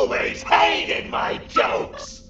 always hated my jokes!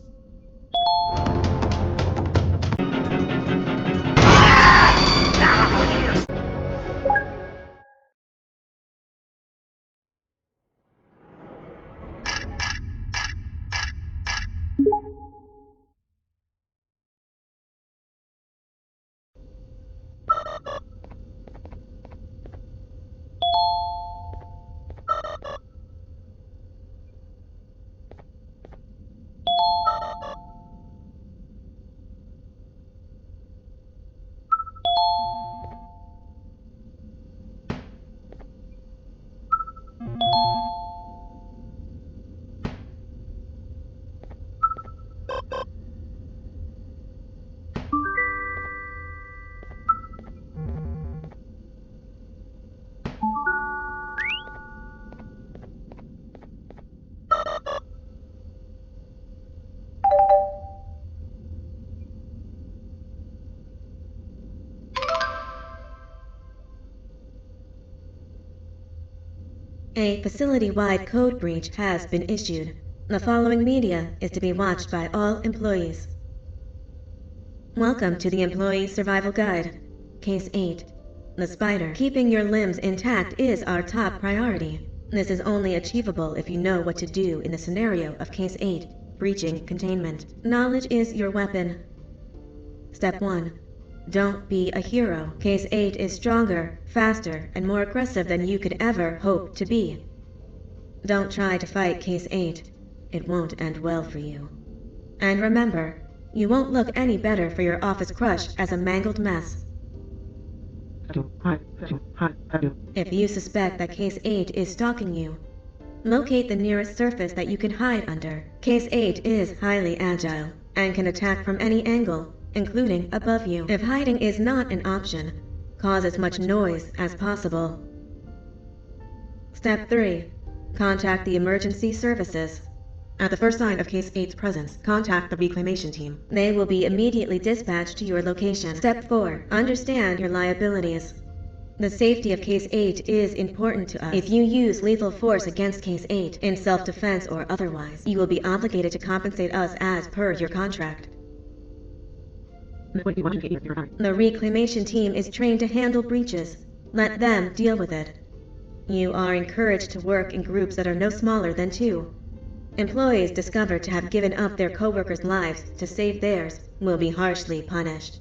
A facility-wide code breach has been issued. The following media is to be watched by all employees. Welcome to the Employee Survival Guide, Case 8. The spider. Keeping your limbs intact is our top priority. This is only achievable if you know what to do in the scenario of Case 8, breaching containment. Knowledge is your weapon. Step 1. Don't be a hero. Case 8 is stronger, faster, and more aggressive than you could ever hope to be. Don't try to fight Case 8. It won't end well for you. And remember, you won't look any better for your office crush as a mangled mess. If you suspect that Case 8 is stalking you, locate the nearest surface that you can hide under. Case 8 is highly agile and can attack from any angle, including above you. If hiding is not an option, cause as much noise as possible. Step 3. Contact the emergency services. At the first sign of Case 8's presence, contact the reclamation team. They will be immediately dispatched to your location. Step 4. Understand your liabilities. The safety of Case 8 is important to us. If you use lethal force against Case 8, in self-defense or otherwise, you will be obligated to compensate us as per your contract. The reclamation team is trained to handle breaches. Let them deal with it. You are encouraged to work in groups that are no smaller than 2. Employees discovered to have given up their co-workers' lives to save theirs will be harshly punished.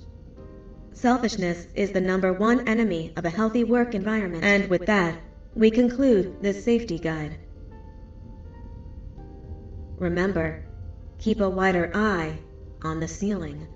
Selfishness is the #1 enemy of a healthy work environment. And with that, we conclude this safety guide. Remember, keep a wider eye on the ceiling.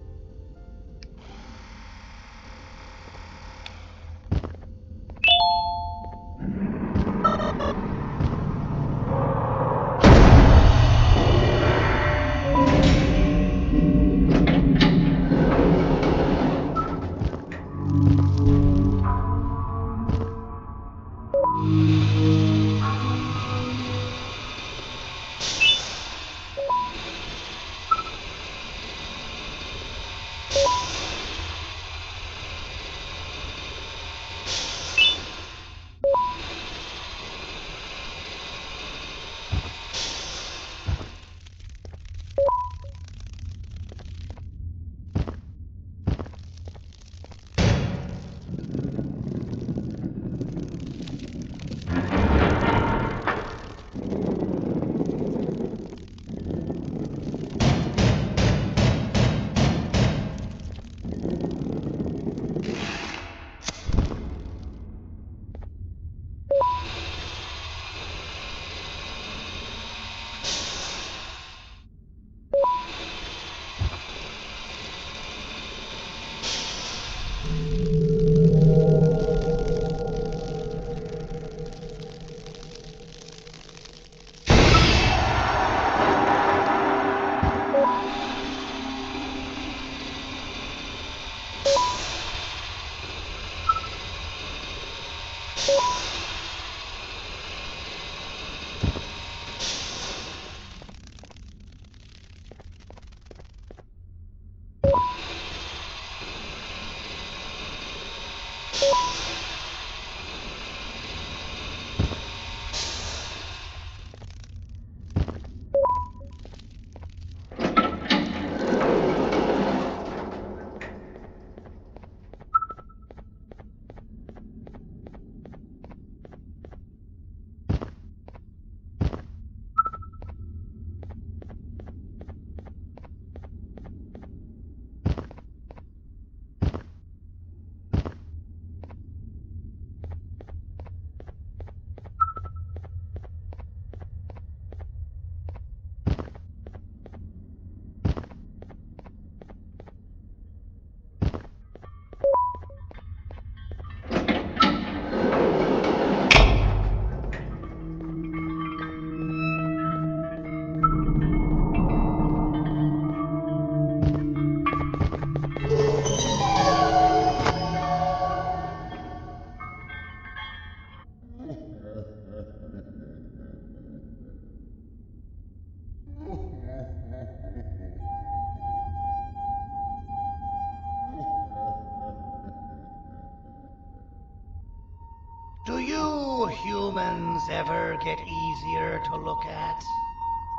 humans ever get easier to look at?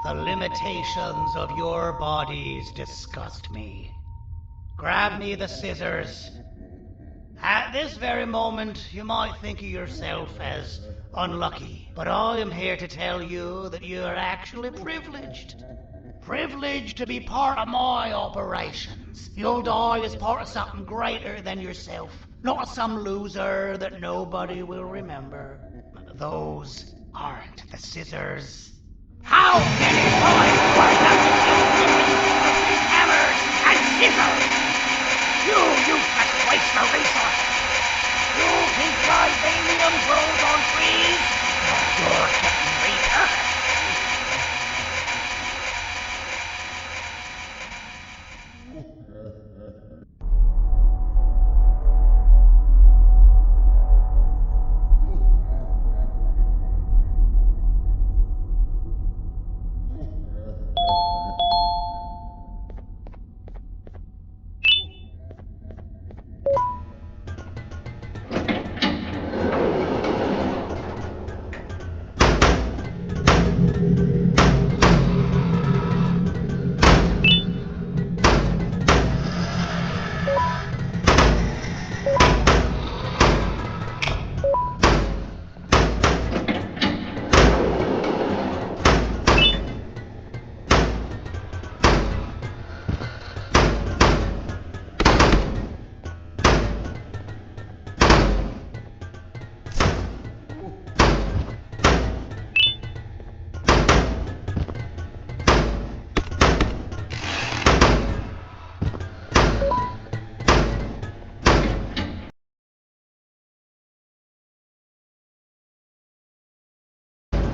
The limitations of your bodies disgust me. Grab me the scissors. At this very moment, you might think of yourself as unlucky, but I am here to tell you that you are actually privileged. Privileged to be part of my operations. You'll die as part of something greater than yourself, not some loser that nobody will remember. Those aren't the scissors. How many times do I have to tell you hammers and scissors? You useless waste of resources! You think titanium grows on trees? You're getting repurposed.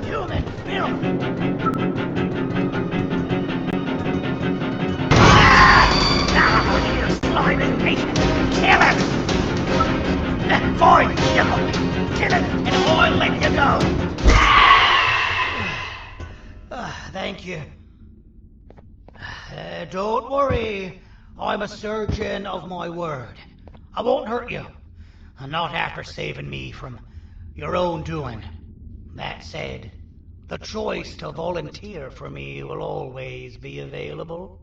Human filth! Now, you slimy patient! Kill it! Fine, you go! Kill it, and I'll let you go! Thank you. Don't worry. I'm a surgeon of my word. I won't hurt you. Not after saving me from your own doing. That said, the choice to volunteer for me will always be available.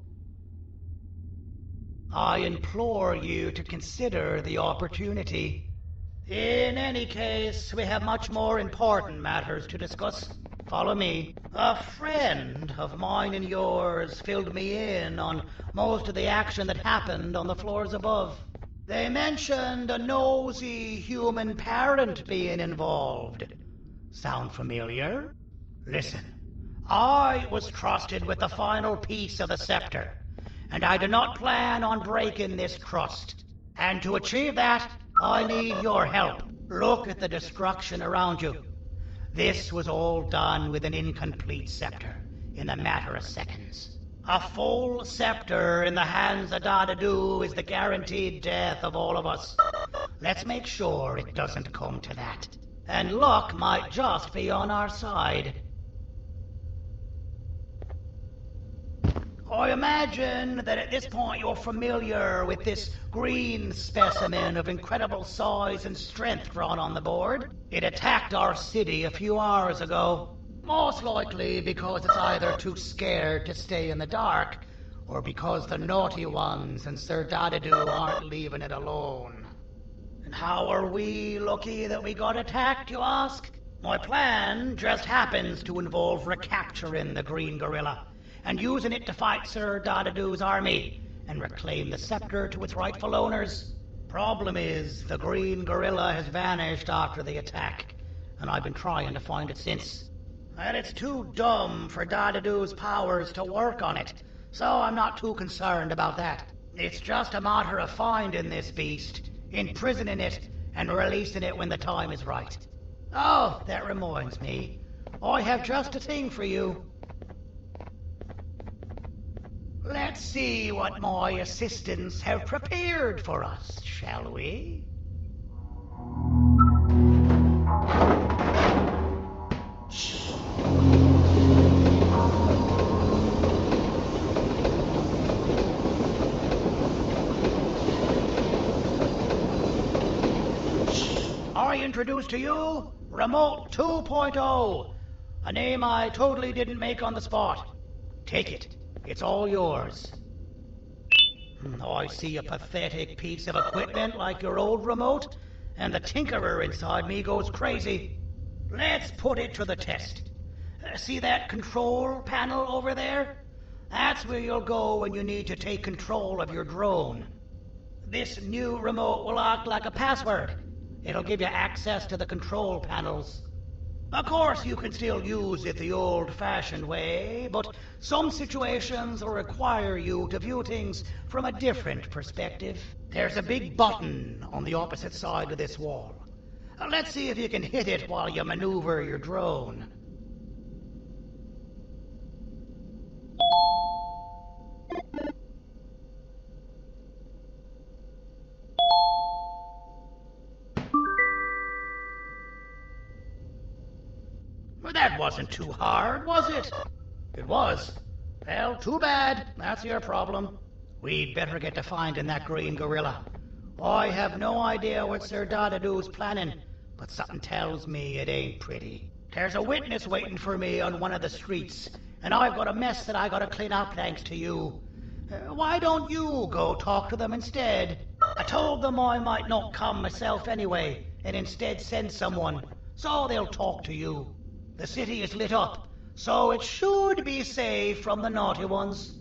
I implore you to consider the opportunity. In any case, we have much more important matters to discuss. Follow me. A friend of mine and yours filled me in on most of the action that happened on the floors above. They mentioned a nosy human parent being involved. Sound familiar? Listen, I was trusted with the final piece of the scepter, and I do not plan on breaking this trust. And to achieve that, I need your help. Look at the destruction around you. This was all done with an incomplete scepter, in a matter of seconds. A full scepter in the hands of Dadadu is the guaranteed death of all of us. Let's make sure it doesn't come to that. And luck might just be on our side. I imagine that at this point you're familiar with this green specimen of incredible size and strength drawn on the board. It attacked our city a few hours ago. Most likely because it's either too scared to stay in the dark, or because the naughty ones and Sir Dadadu aren't leaving it alone. And how are we lucky that we got attacked, you ask? My plan just happens to involve recapturing the green gorilla and using it to fight Sir Dadadu's army and reclaim the scepter to its rightful owners. Problem is, the green gorilla has vanished after the attack, and I've been trying to find it since. And it's too dumb for Dadadu's powers to work on it, so I'm not too concerned about that. It's just a matter of finding this beast, imprisoning it, and releasing it when the time is right. Oh, that reminds me. I have just a thing for you. Let's see what my assistants have prepared for us, shall we? Shh. I introduce to you Remote 2.0. A name I totally didn't make on the spot. Take it. It's all yours. Oh, I see a pathetic piece of equipment like your old remote, and the tinkerer inside me goes crazy. Let's put it to the test. See that control panel over there? That's where you'll go when you need to take control of your drone. This new remote will act like a password. It'll give you access to the control panels. Of course, you can still use it the old-fashioned way, but some situations will require you to view things from a different perspective. There's a big button on the opposite side of this wall. Let's see if you can hit it while you maneuver your drone. Well, that wasn't too hard, was it? It was. Well, too bad. That's your problem. We'd better get to finding that green gorilla. I have no idea what Sir Dadadoo's planning, but something tells me it ain't pretty. There's a witness waiting for me on one of the streets, and I've got a mess that I gotta clean up thanks to you. Why don't you go talk to them instead? I told them I might not come myself anyway, and instead send someone, so they'll talk to you. The city is lit up, so it should be safe from the naughty ones.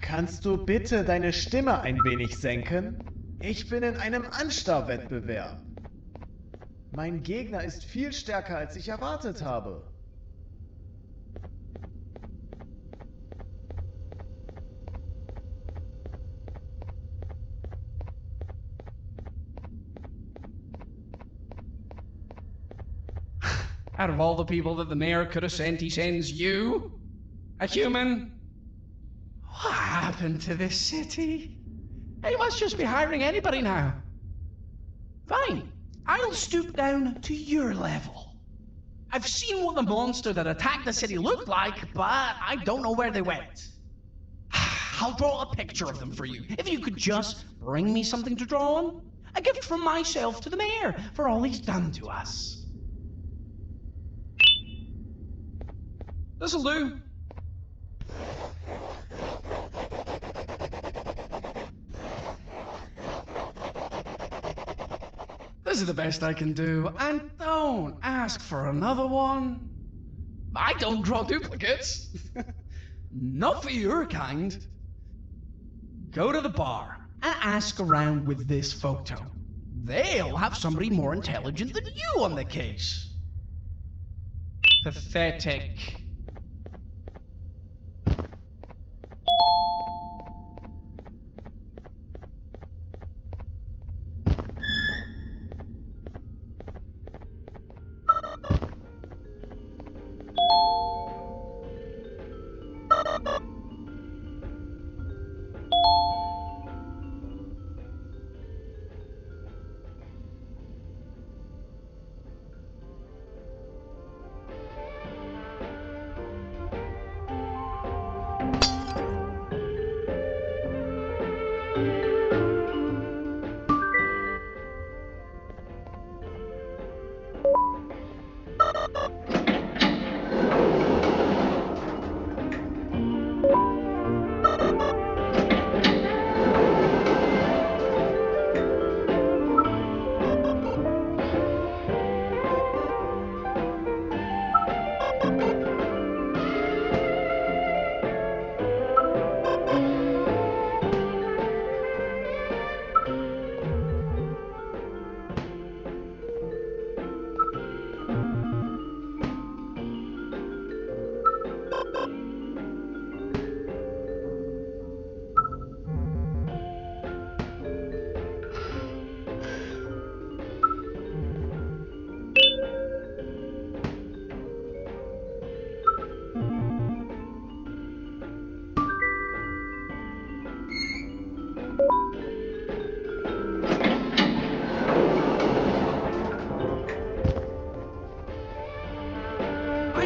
Kannst du bitte deine Stimme ein wenig senken? Ich bin in einem Anstarrwettbewerb. Mein Gegner ist viel stärker, als ich erwartet habe. Out of all the people that the mayor could have sent, he sends you? A human? What happened to this city? He must just be hiring anybody now. Fine, I'll stoop down to your level. I've seen what the monster that attacked the city looked like, but I don't know where they went. I'll draw a picture of them for you, if you could just bring me something to draw on. A gift from myself to the mayor for all he's done to us. This'll do. This is the best I can do, and don't ask for another one. I don't draw duplicates. Not for your kind. Go to the bar and ask around with this photo. They'll have somebody more intelligent than you on the case. Pathetic.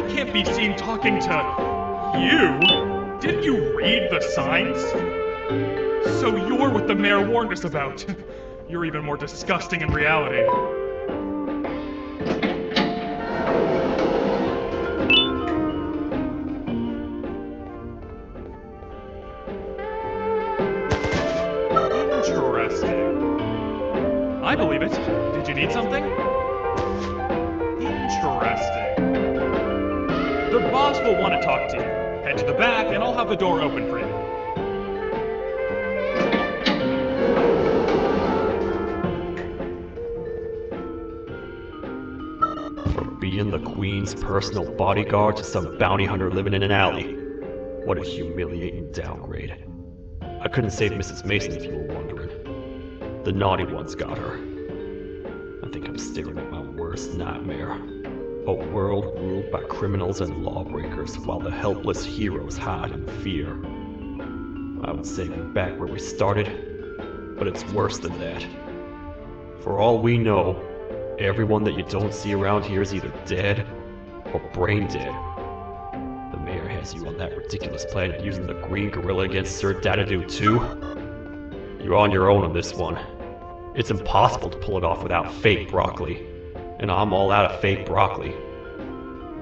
can't be seen talking to you. Didn't you read the signs? So you're what the mayor warned us about. You're even more disgusting in reality. Interesting. I believe it. Did you need something? Interesting. The boss will want to talk to you. Head to the back and I'll have the door open for you. Being the Queen's personal bodyguard to some bounty hunter living in an alley. What a humiliating downgrade. I couldn't save Mrs. Mason if you were wondering. The naughty ones got her. I think I'm staring at my worst nightmare. A world ruled by criminals and lawbreakers while the helpless heroes hide in fear. I would say we're back where we started, but it's worse than that. For all we know, everyone that you don't see around here is either dead or brain dead. The mayor has you on that ridiculous planet using the green gorilla against Sir Dadadoo too. You're on your own on this one. It's impossible to pull it off without fake broccoli. And I'm all out of fake broccoli.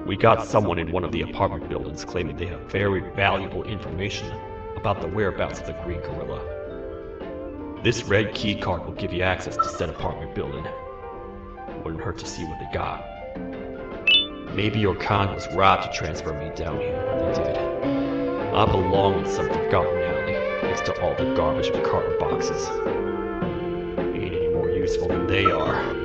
We got someone in one of the apartment buildings claiming they have very valuable information about the whereabouts of the green gorilla. This red key card will give you access to said apartment building. Wouldn't hurt to see what they got. Maybe your con was right to transfer me down here when they did. I belong in some forgotten alley next to all the garbage and carton boxes. Ain't any more useful than they are.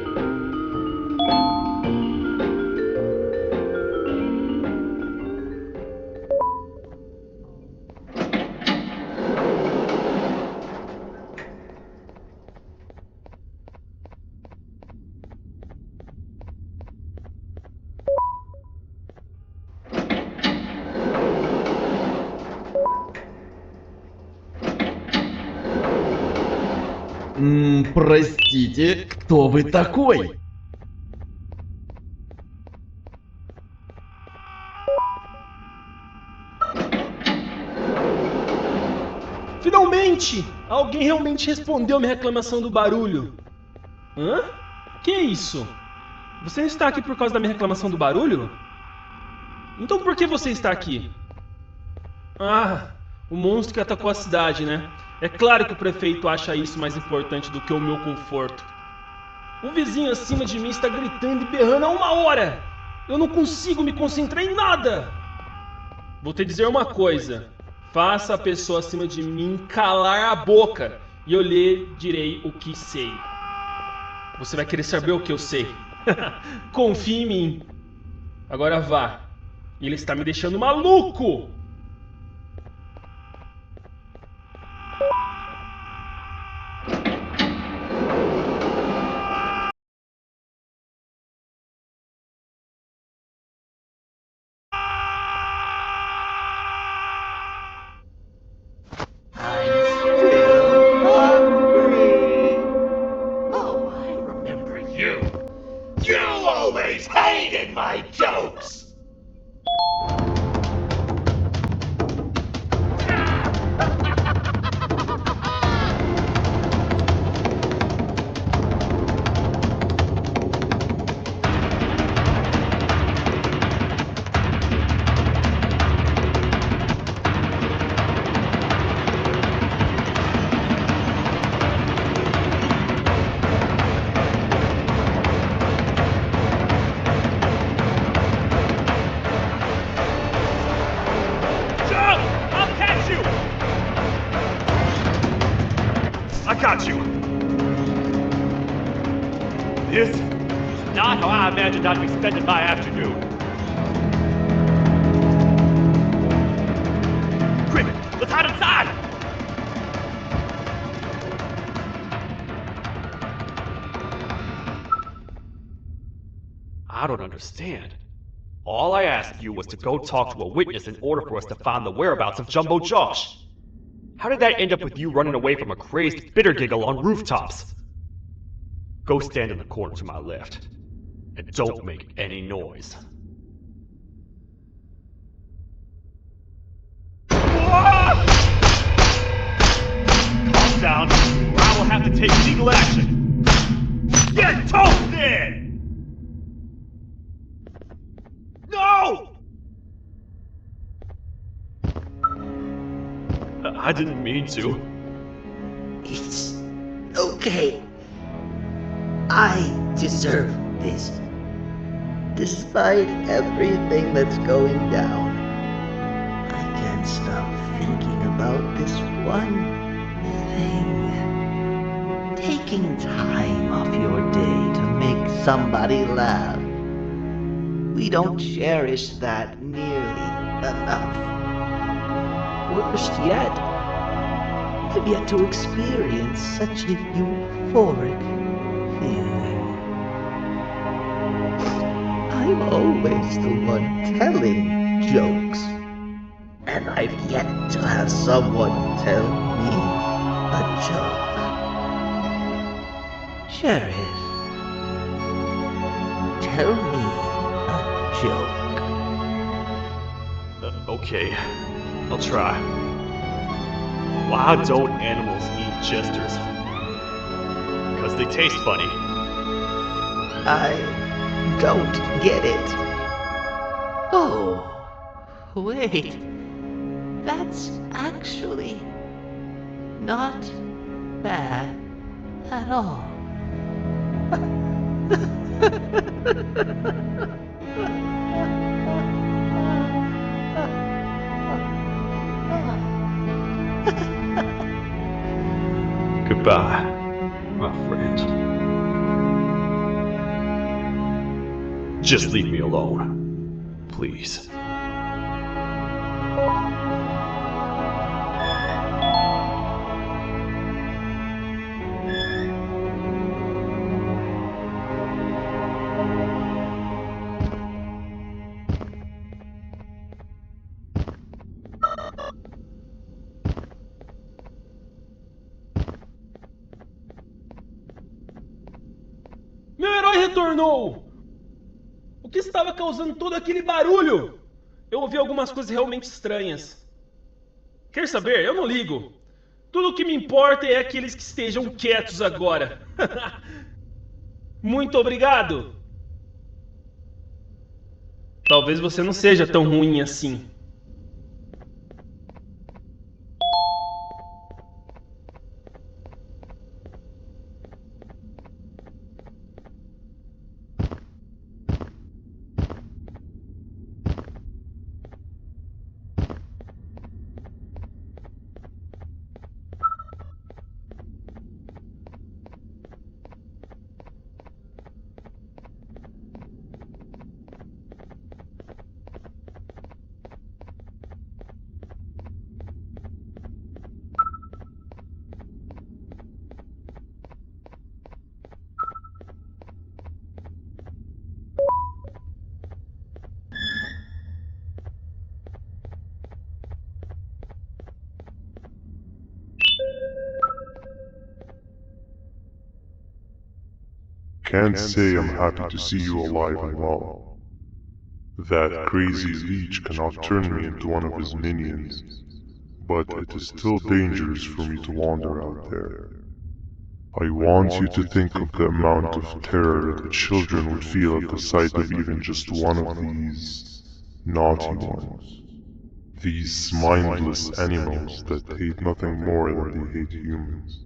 Простите, кто вы такой? Finalmente! Alguém realmente respondeu minha reclamação do barulho. Hã? Que é isso? Você está aqui por causa da minha reclamação do barulho? Então por que você está aqui? Ah, o monstro que atacou a cidade, né? É claro que o prefeito acha isso mais importante do que o meu conforto. O vizinho acima de mim está gritando e berrando há 1 hora! Eu não consigo me concentrar em nada! Vou te dizer uma coisa. Faça a pessoa acima de mim calar a boca e eu lhe direi o que sei. Você vai querer saber o que eu sei. Confie em mim. Agora vá. Ele está me deixando maluco! Hated my jokes! Got you! This is not how I imagined I'd be spending my afternoon. Quick, let's hide inside! I don't understand. All I asked you was to go talk to a witness in order for us to find the whereabouts of Jumbo Josh. How did that end up with you running away from a crazed bitter giggle on rooftops? Go stand in the corner to my left. And don't make any noise. sound, or I will have to take legal action. Get toasted! No! I didn't mean to. It's okay. I deserve this. Despite everything that's going down, I can't stop thinking about this one thing. Taking time off your day to make somebody laugh. We don't cherish that nearly enough. Worst yet, I've yet to experience such a euphoric feeling. I'm always the one telling jokes, and I've yet to have someone tell me a joke. Sheriff, tell me a joke. Okay, I'll try. Why don't animals eat jesters? Because they taste funny. I don't get it. Oh, wait. That's actually not bad at all. Goodbye, my friend. Just leave me alone, please. Meu herói retornou! O que estava causando todo aquele barulho? Eu ouvi algumas coisas realmente estranhas. Quer saber? Eu não ligo. Tudo o que me importa é aqueles que estejam quietos agora. Muito obrigado! Talvez você não seja tão ruim assim. Can't say I'm happy to see you alive and well. That crazy leech cannot turn me into one of his minions, but it is still dangerous for me to wander out there. I want you to think of the amount of terror the children would feel at the sight of even just one of these naughty ones. These mindless animals that hate nothing more than they hate humans.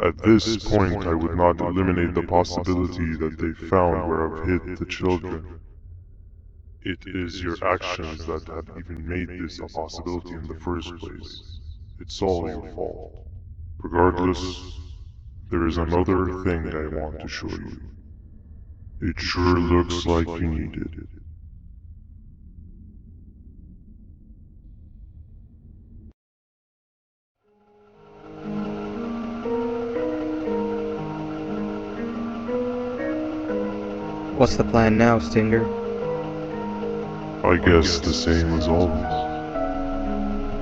At this point, I would not eliminate the possibility that they found where I've hid the children. It is your actions that have even made this a possibility in the first place. It's all your fault. Regardless, there is another thing I want to show you. It sure looks like you need it. What's the plan now, Stinger? I guess the same as always.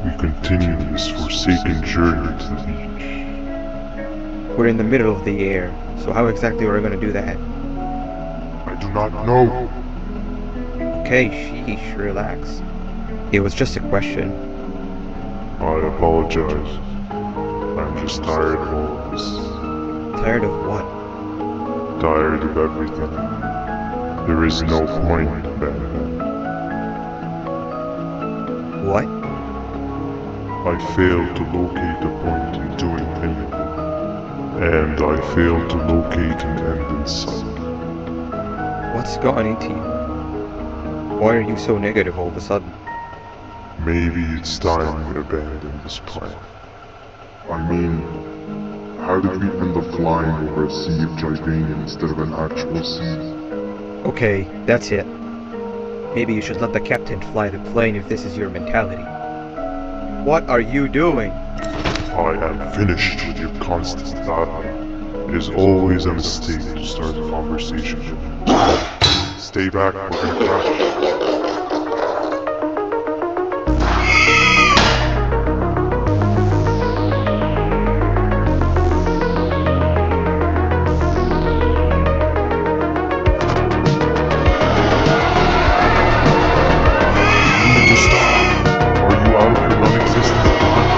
We continue this forsaken journey to the beach. We're in the middle of the air, so how exactly are we going to do that? I do not know. Okay, sheesh, relax. It was just a question. I apologize. I'm just tired of all of this. Tired of what? Tired of everything. There is no point, Banban. What? I failed to locate a point in doing anything. And I failed to locate an end in sight. What's gotten into you? Why are you so negative all of a sudden? Maybe it's time we abandon this plan. I mean, how did we end up flying over a sea of Jivanium instead of an actual sea? Okay, that's it. Maybe you should let the captain fly the plane if this is your mentality. What are you doing? I am finished with your constant battling. It is always a mistake to start a conversation. Stay back, we're gonna crash. You need to stop. Are you out of your non-existent mind?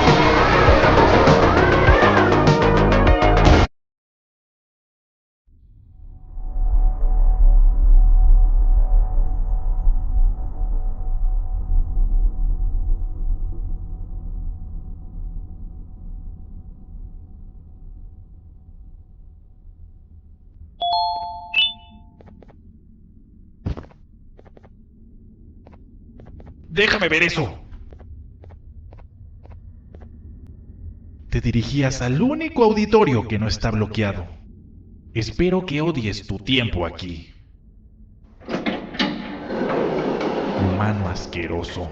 Déjame ver eso. Te dirigías al único auditorio que no está bloqueado. Espero que odies tu tiempo aquí. Humano asqueroso.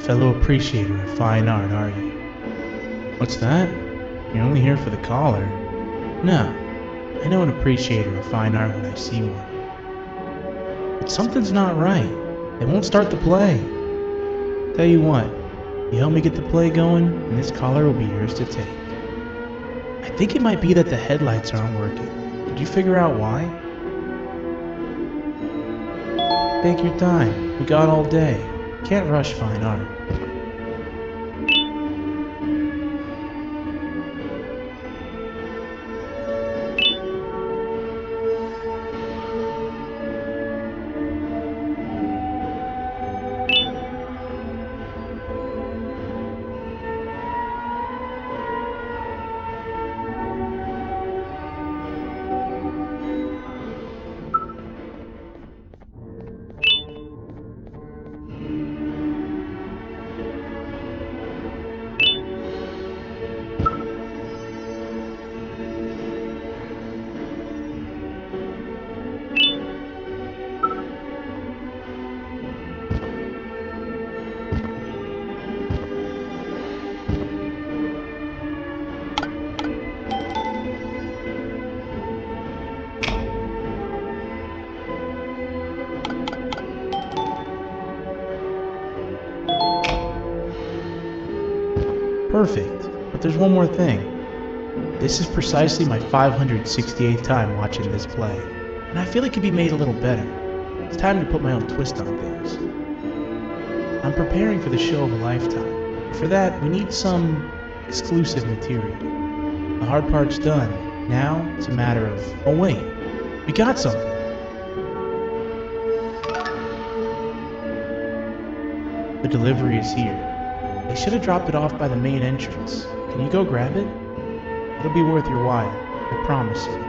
Fellow appreciator of fine art, are you? What's that? You're only here for the collar? No, I know an appreciator of fine art when I see one. But something's not right. They won't start the play. Tell you what, you help me get the play going, and this collar will be yours to take. I think it might be that the headlights aren't working. Did you figure out why? Take your time. We got all day. Can't rush fine art. Perfect, but there's one more thing. This is precisely my 568th time watching this play, and I feel it could be made a little better. It's time to put my own twist on things. I'm preparing for the show of a lifetime. For that, we need some exclusive material. The hard part's done. Now, it's a matter of, oh wait, we got something. The delivery is here. They should have dropped it off by the main entrance. Can you go grab it? It'll be worth your while, I promise you.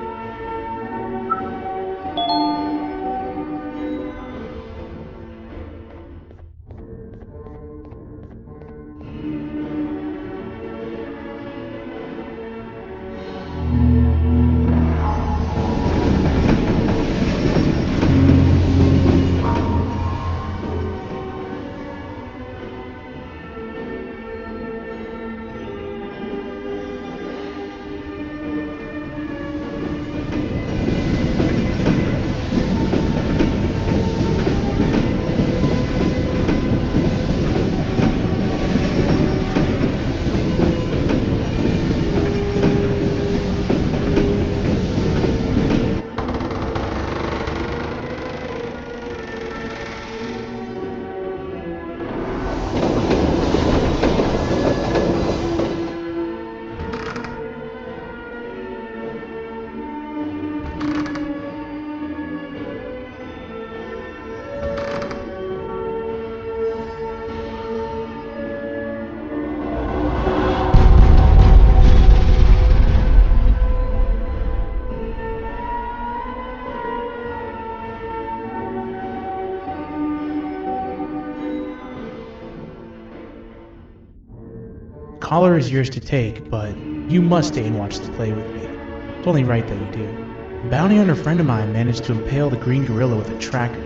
collar is yours to take, but you must stay and watch the play with me. It's only right that you do. A bounty hunter friend of mine managed to impale the green gorilla with a tracker.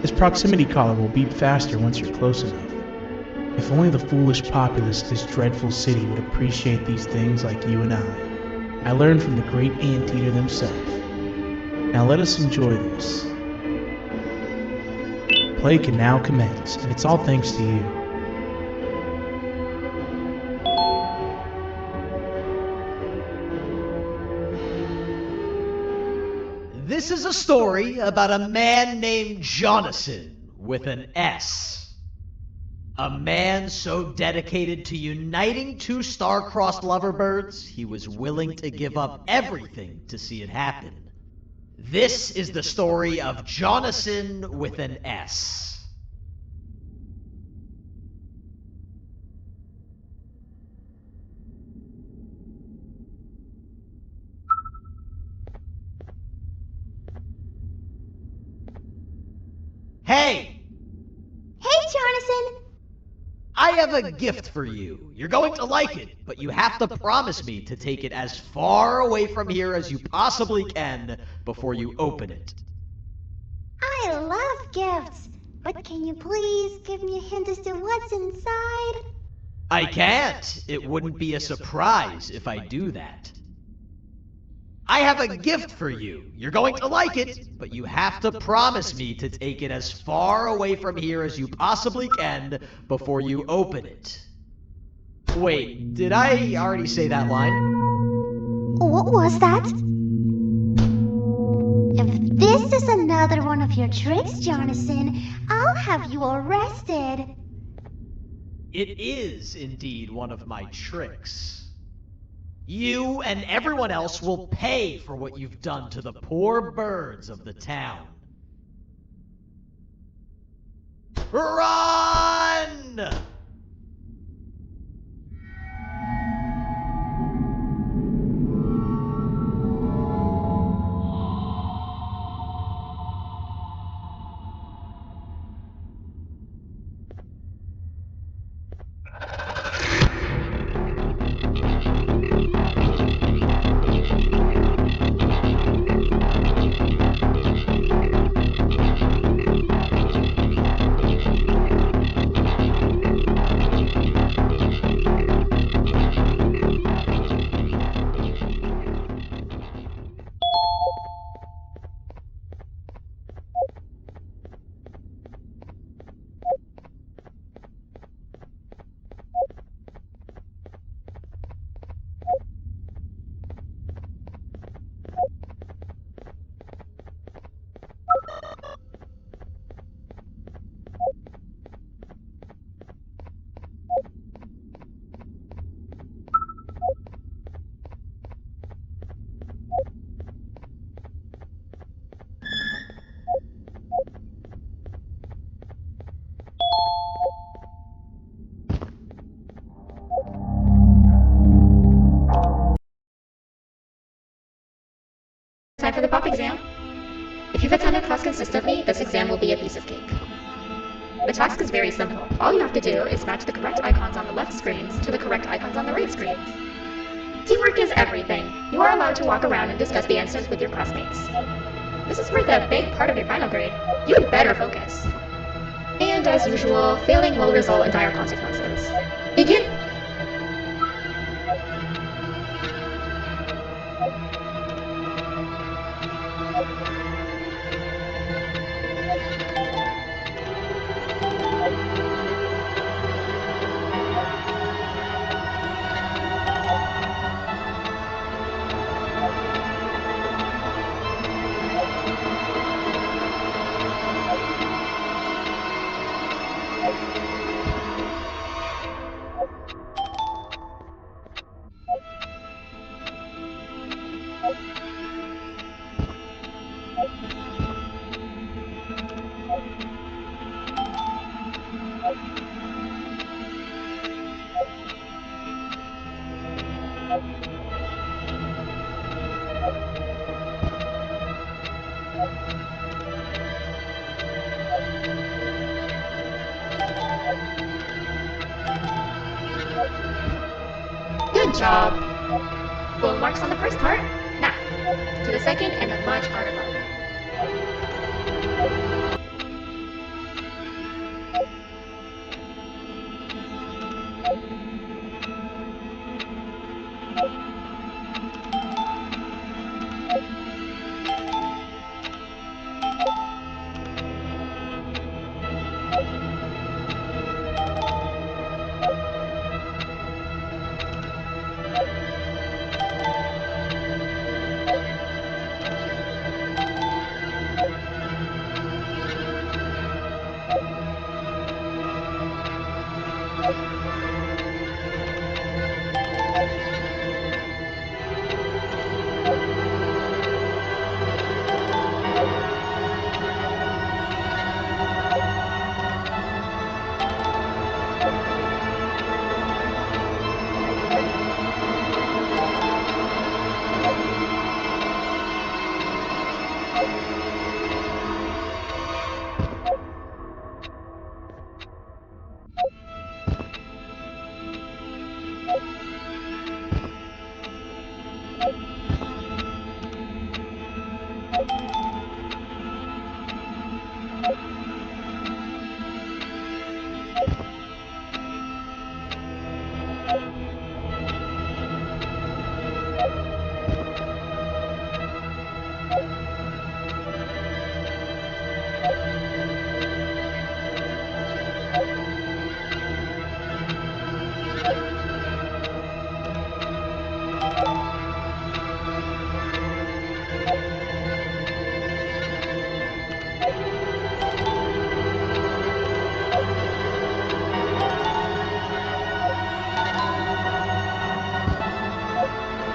This proximity collar will beep faster once you're close enough. If only the foolish populace of this dreadful city would appreciate these things like you and I learned from the great anteater themselves. Now let us enjoy this. Play can now commence, and it's all thanks to you. This is a story about a man named Jonathan with an S. A man so dedicated to uniting two star-crossed loverbirds, he was willing to give up everything to see it happen. This is the story of Jonathan with an S. Hey! Hey, Jonathan! I have a gift for you. You're going to like it, but you have to promise me to take it as far away from here as you possibly can before you open it. I love gifts, but can you please give me a hint as to what's inside? I can't. It wouldn't be a surprise if I do that. I have a gift for you. You're going to like it, but you have to promise me to take it as far away from here as you possibly can before you open it. Wait, did I already say that line? What was that? If this is another one of your tricks, Jonathan, I'll have you arrested. It is indeed one of my tricks. You and everyone else will pay for what you've done to the poor birds of the town. Run! Time for the pop exam. If you've attended class consistently, this exam will be a piece of cake. The task is very simple. All you have to do is match the correct icons on the left screens to the correct icons on the right screens. Teamwork is everything. You are allowed to walk around and discuss the answers with your classmates. This is worth a big part of your final grade. You better focus. And as usual, failing will result in dire consequences. Begin! job. Full marks on the first part. Now, to the second and the much harder part.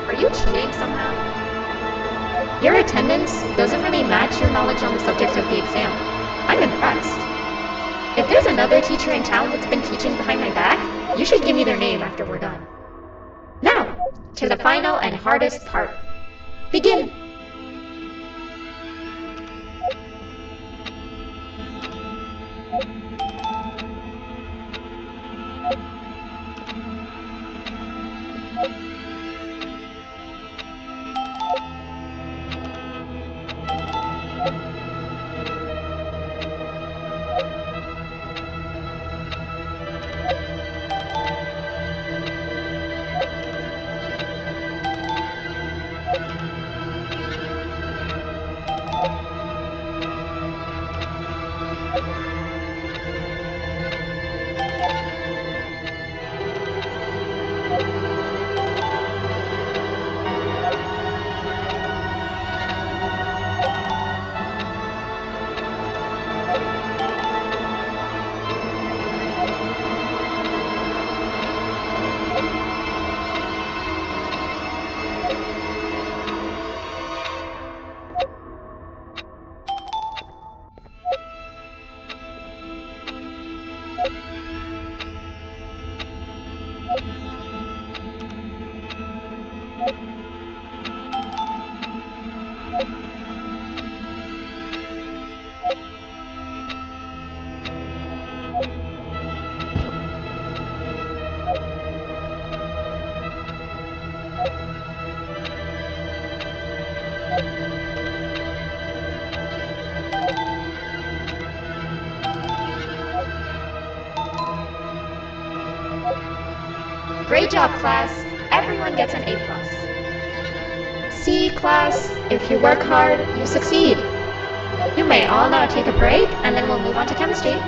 Are you cheating somehow? Your attendance doesn't really match your knowledge on the subject of the exam. I'm impressed. If there's another teacher in town that's been teaching behind my back, you should give me their name after we're done. Now, to the final and hardest part. Begin! Great job, class. Everyone gets an A+. See, class, if you work hard, you succeed. You may all now take a break, and then we'll move on to chemistry.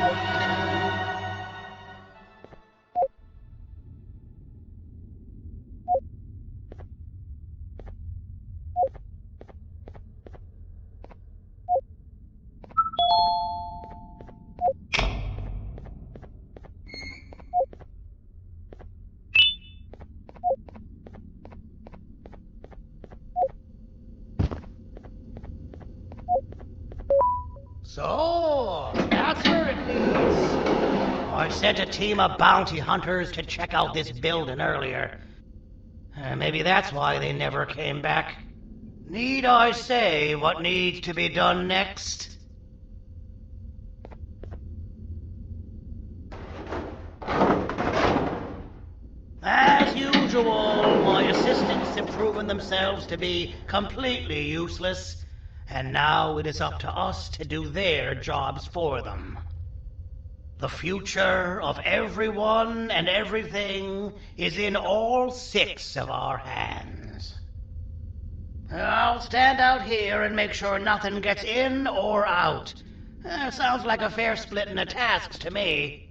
So, that's where it leads. I sent a team of bounty hunters to check out this building earlier. Maybe that's why they never came back. Need I say what needs to be done next? As usual, guards have proven themselves to be completely useless, and now it is up to us to do their jobs for them. The future of everyone and everything is in all 6 of our hands. I'll stand out here and make sure nothing gets in or out. Sounds like a fair splitting of tasks to me.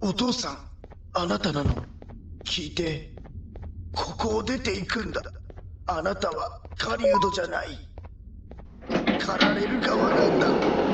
お父さん、あなたなの。聞いて、ここを出ていくんだ。あなたは狩人じゃない。狩られる側なんだ。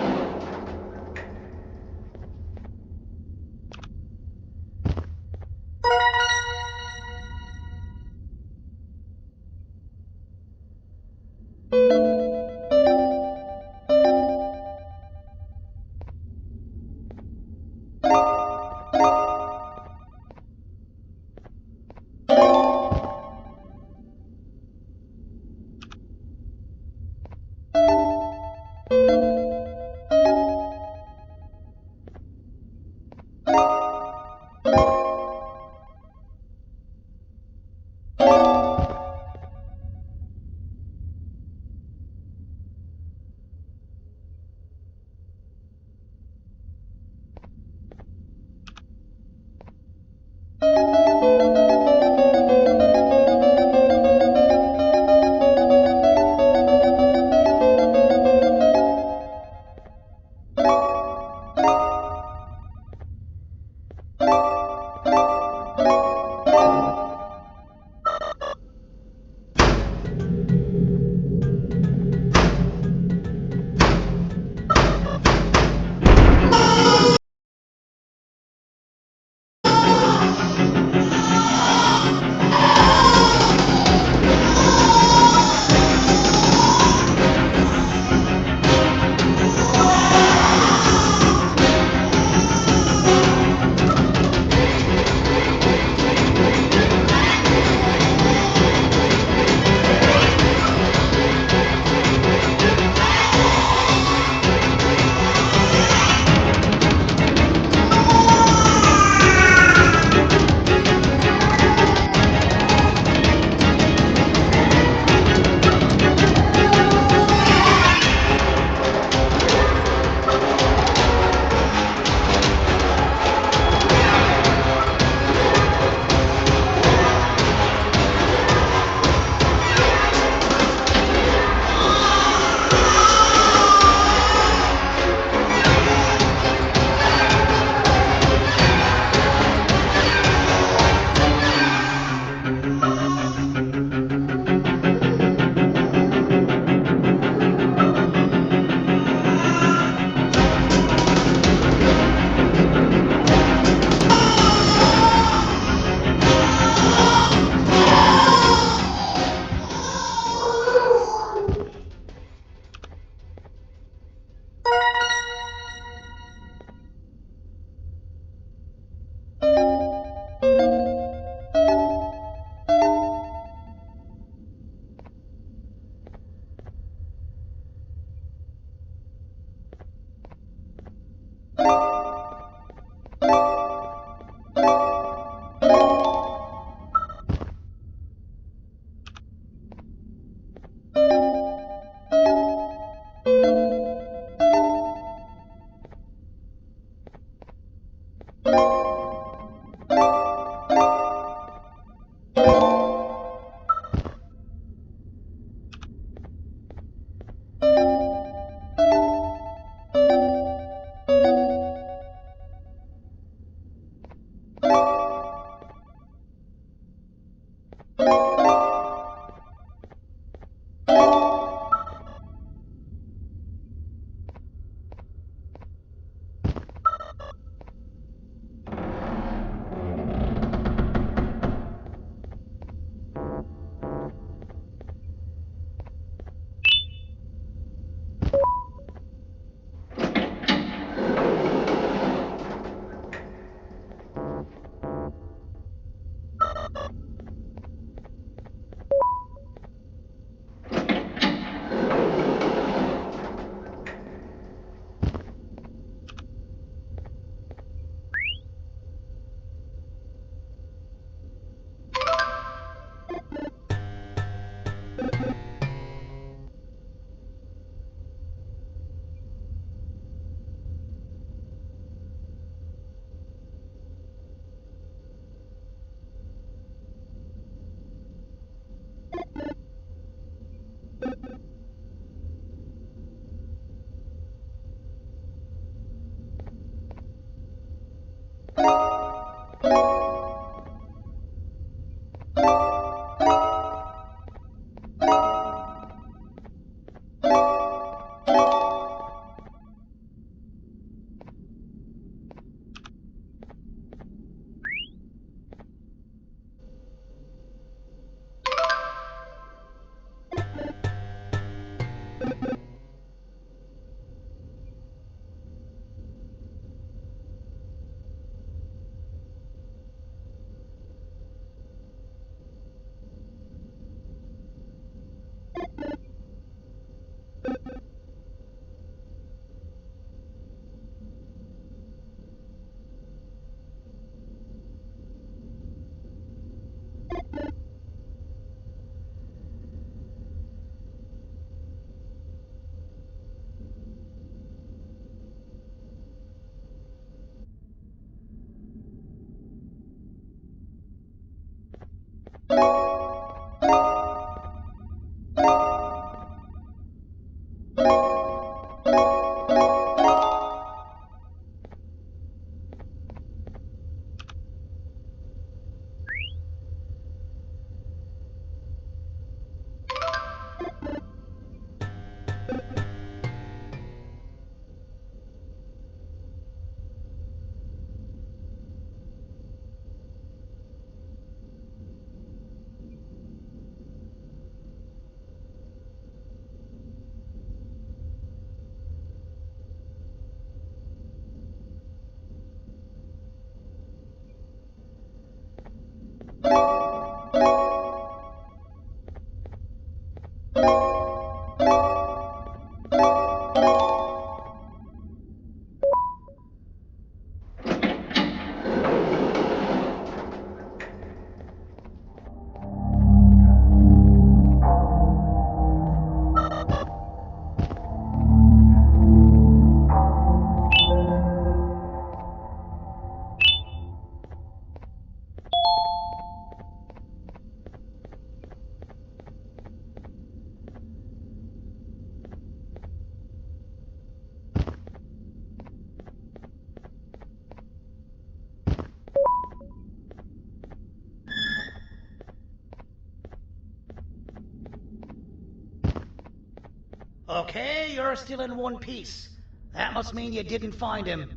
Okay, you're still in one piece. That must mean you didn't find him.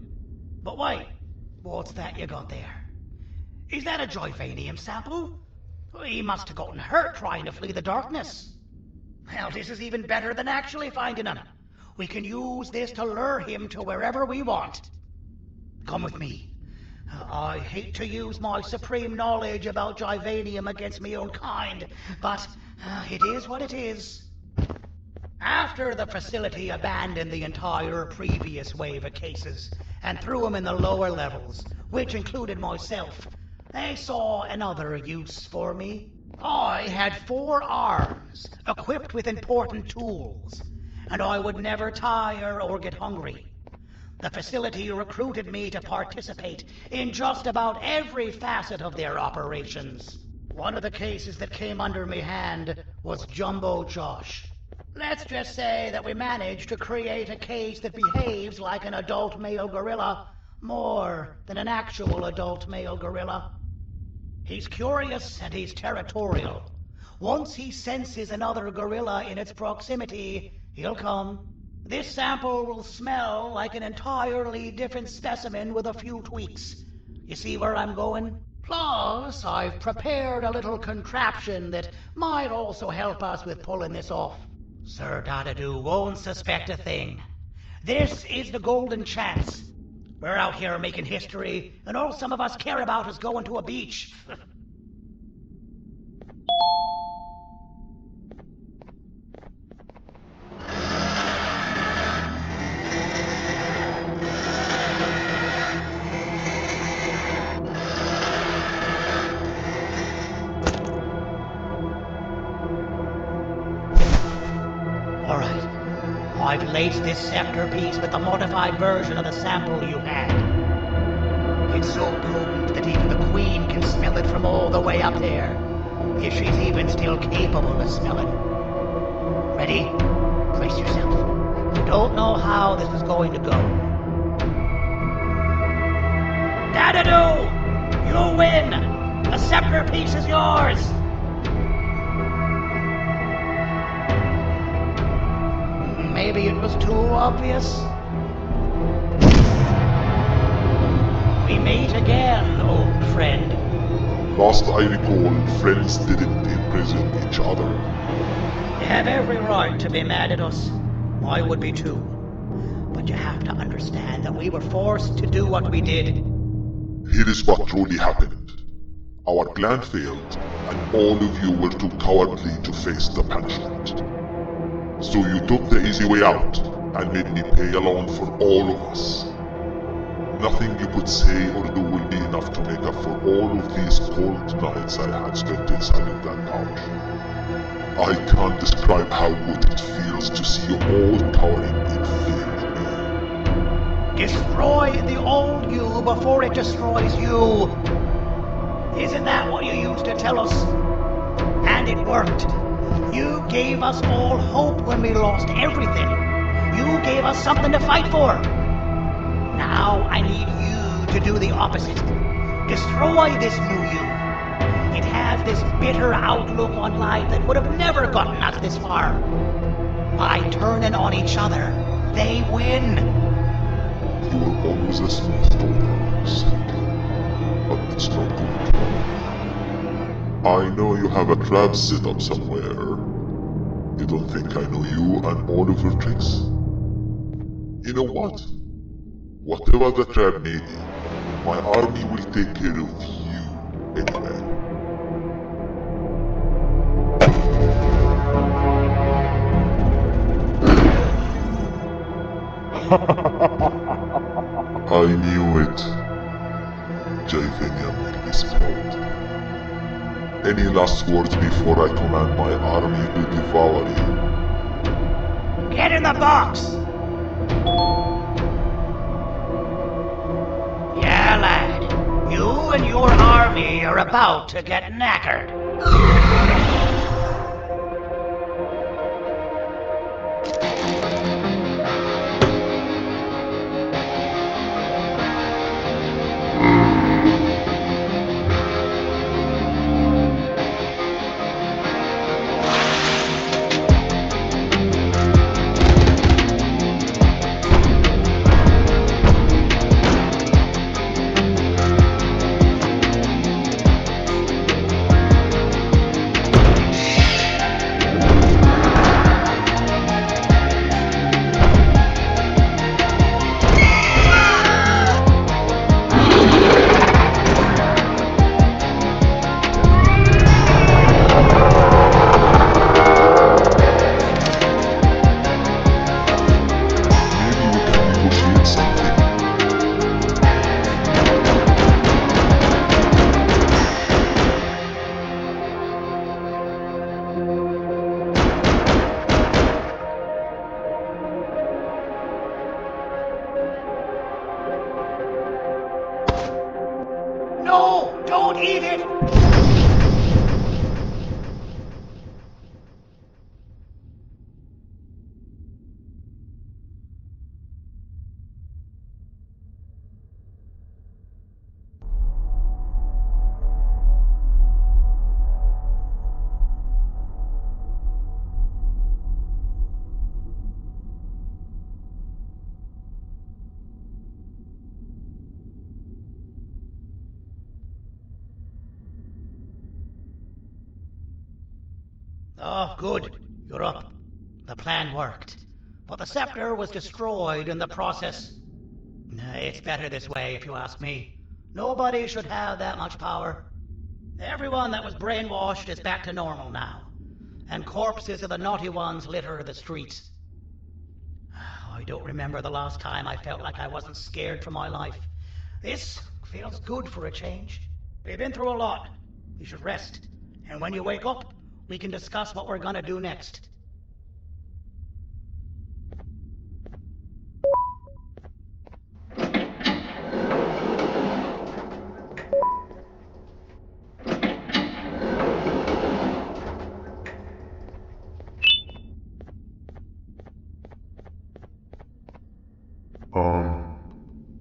But wait, what's that you got there? Is that a Joyvanium sample? He must have gotten hurt trying to flee the darkness. Well, this is even better than actually finding him. We can use this to lure him to wherever we want. Come with me. I hate to use my supreme knowledge about Joyvanium against my own kind, but it is what it is. After the facility abandoned the entire previous wave of cases and threw them in the lower levels, which included myself, they saw another use for me. I had 4 arms, equipped with important tools, and I would never tire or get hungry. The facility recruited me to participate in just about every facet of their operations. One of the cases that came under me hand was Jumbo Josh. Let's just say that we managed to create a case that behaves like an adult male gorilla, more than an actual adult male gorilla. He's curious and he's territorial. Once he senses another gorilla in its proximity, he'll come. This sample will smell like an entirely different specimen with a few tweaks. You see where I'm going? Plus, I've prepared a little contraption that might also help us with pulling this off. Sir Dadadoo won't suspect a thing. This is the golden chance. We're out here making history, and all some of us care about is going to a beach. I've laced this scepter piece with the modified version of the sample you had. It's so potent that even the Queen can smell it from all the way up there, if she's even still capable of smelling. Ready? Brace yourself. You don't know how this is going to go. Dadadoo! You win! The scepter piece is yours! Maybe it was too obvious? We meet again, old friend. Last I recall, friends didn't imprison each other. You have every right to be mad at us. I would be too. But you have to understand that we were forced to do what we did. Here is what truly happened. Our plan failed, and all of you were too cowardly to face the punishment. So you took the easy way out, and made me pay alone for all of us. Nothing you could say or do will be enough to make up for all of these cold nights I had spent inside of that pouch. I can't describe how good it feels to see you all cowering in fear of me. Destroy the old you before it destroys you. Isn't that what you used to tell us? And it worked. You gave us all hope when we lost everything. You gave us something to fight for. Now I need you to do the opposite. Destroy this new you. It has this bitter outlook on life that would have never gotten us this far. By turning on each other, they win. You were always a smooth talker, Sleepy. But it's not going to work. I know you have a trap set up somewhere. You don't think I know you and all of your tricks? You know what? Whatever the trap may be, my army will take care of you anyway. I knew it. Javenium will be spelled. Any last words before I command my army to devour you? Get in the box! Yeah, lad. You and your army are about to get knackered. No! Don't eat it! Oh, good. You're up. The plan worked. But the scepter was destroyed in the process. It's better this way, if you ask me. Nobody should have that much power. Everyone that was brainwashed is back to normal now. And corpses of the naughty ones litter the streets. I don't remember the last time I felt like I wasn't scared for my life. This feels good for a change. We've been through a lot. You should rest. And when you wake up, we can discuss what we're gonna do next.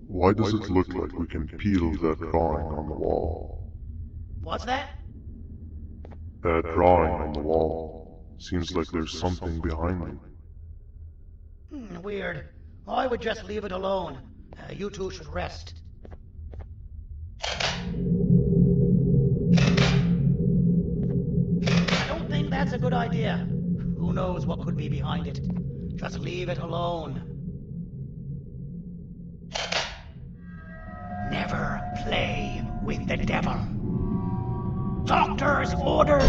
Why does it look like we can peel that drawing on the wall? What's that? That drawing on the wall. Seems like there's something behind it. Weird. I would just leave it alone. You two should rest. I don't think that's a good idea. Who knows what could be behind it? Just leave it alone. Never play with the devil. Doctor's orders!